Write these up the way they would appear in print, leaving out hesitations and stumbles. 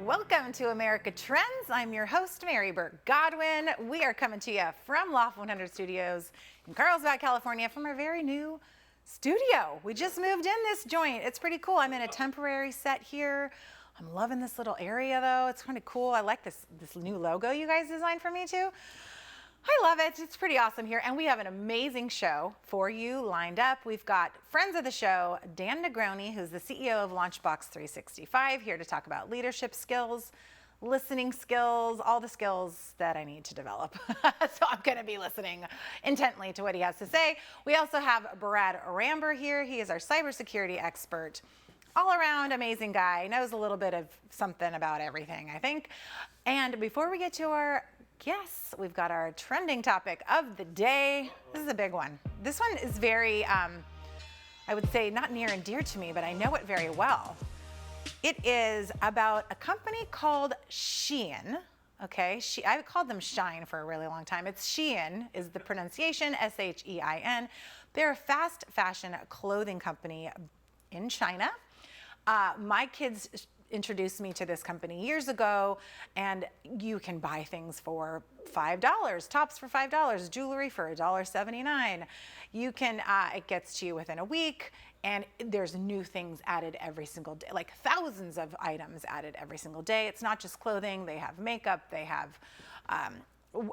Welcome to America Trends. I'm your host, Mary Burt Godwin. We are coming to you from Loft 100 Studios in Carlsbad, California, from our very new studio. We just moved in this joint. It's pretty cool. I'm in a temporary set here. I'm loving this little area though. It's kind of cool. I like this new logo you guys designed for me too. I love it. It's pretty awesome here. And we have an amazing show for you lined up. We've got friends of the show, Dan Negroni, who's the CEO of Launchbox 365, here to talk about leadership skills, listening skills, all the skills that I need to develop. So I'm going to be listening intently to what he has to say. We also have Brad Ramber here. He is our cybersecurity expert. All around amazing guy, knows a little bit of something about everything, I think. And before we get to our guests, we've got our trending topic of the day. This is a big one. This one is very, I would say not near and dear to me, but I know it very well. It is about a company called Shein. Okay, I've called them Shein for a really long time. It's Shein is the pronunciation, S-H-E-I-N. They're a fast fashion clothing company in China. My kids introduced me to this company years ago, and you can buy things for $5, tops for $5, jewelry for $1.79. You can, it gets to you within a week, and there's new things added every single day, like thousands of items added every single day. It's not just clothing, they have makeup, they have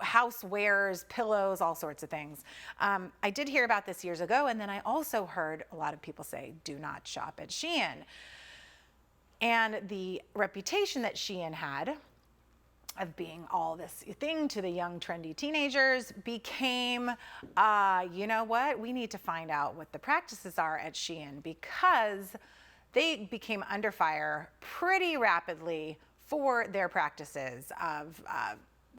housewares, pillows, all sorts of things. I did hear about this years ago, and then I also heard a lot of people say, do not shop at Shein. And the reputation that Shein had of being all this thing to the young, trendy teenagers became, you know what? We need to find out what the practices are at Shein, because they became under fire pretty rapidly for their practices of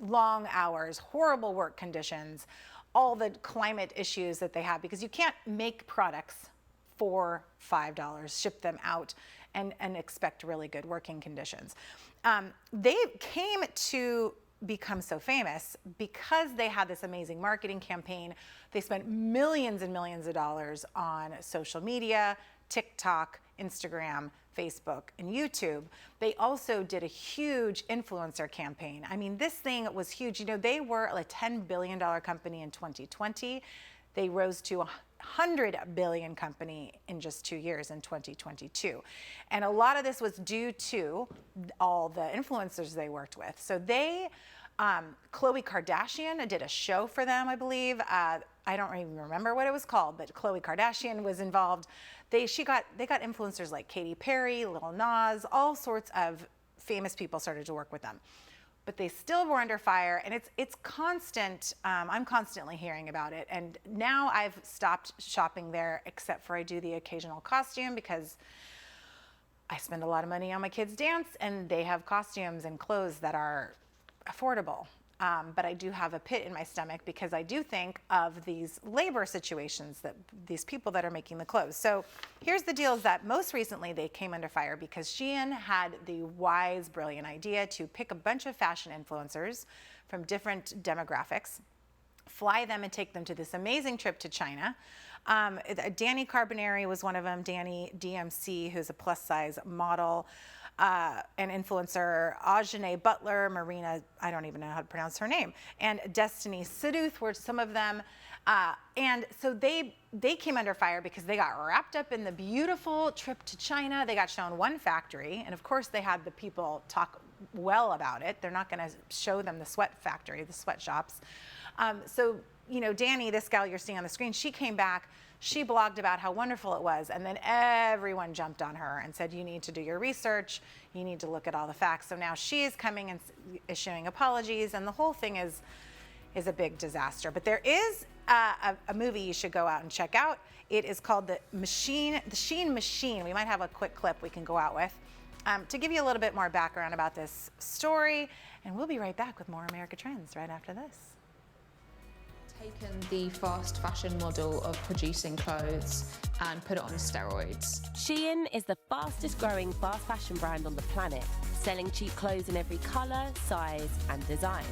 long hours, horrible work conditions, all the climate issues that they have, because you can't make products for $5, ship them out, and expect really good working conditions. They came to become so famous because they had this amazing marketing campaign. They spent millions and millions of dollars on social media, TikTok, Instagram, Facebook, and YouTube. They also did a huge influencer campaign. I mean, this thing was huge. You know, they were a $10 billion company in 2020. They rose to a $100 billion company in just 2 years in 2022. And a lot of this was due to all the influencers they worked with. So they, Khloe Kardashian did a show for them, I believe. I don't even remember what it was called, but Khloe Kardashian was involved. They got influencers like Katy Perry, Lil Nas, all sorts of famous people started to work with them. But they still were under fire, and it's constant. I'm constantly hearing about it, and now I've stopped shopping there, except for I do the occasional costume, because I spend a lot of money on my kids' dance, and they have costumes and clothes that are affordable. But I do have a pit in my stomach, because I do think of these labor situations, that these people that are making the clothes. So here's the deal, is that most recently they came under fire because Shein had the wise, brilliant idea to pick a bunch of fashion influencers from different demographics, fly them and take them to this amazing trip to China. Danny Carbonari was one of them, Danny DMC, who's a plus size model. An influencer, Ajane Butler, Marina, I don't even know how to pronounce her name, and Destiny Siduth were some of them. And so they came under fire because they got wrapped up in the beautiful trip to China. They got shown one factory, and of course they had the people talk well about it. They're not going to show them the sweat factory, the sweatshops. So, you know, Danny, this gal you're seeing on the screen, she came back. She blogged about how wonderful it was, and then everyone jumped on her and said, you need to do your research, you need to look at all the facts. So now she is coming and issuing apologies, and the whole thing is a big disaster. But there is a movie you should go out and check out. It is called The Shein Machine. We might have a quick clip we can go out with to give you a little bit more background about this story, and we'll be right back with more America Trends right after this. Taken the fast fashion model of producing clothes and put it on steroids. Shein is the fastest growing fast fashion brand on the planet, selling cheap clothes in every colour, size and design.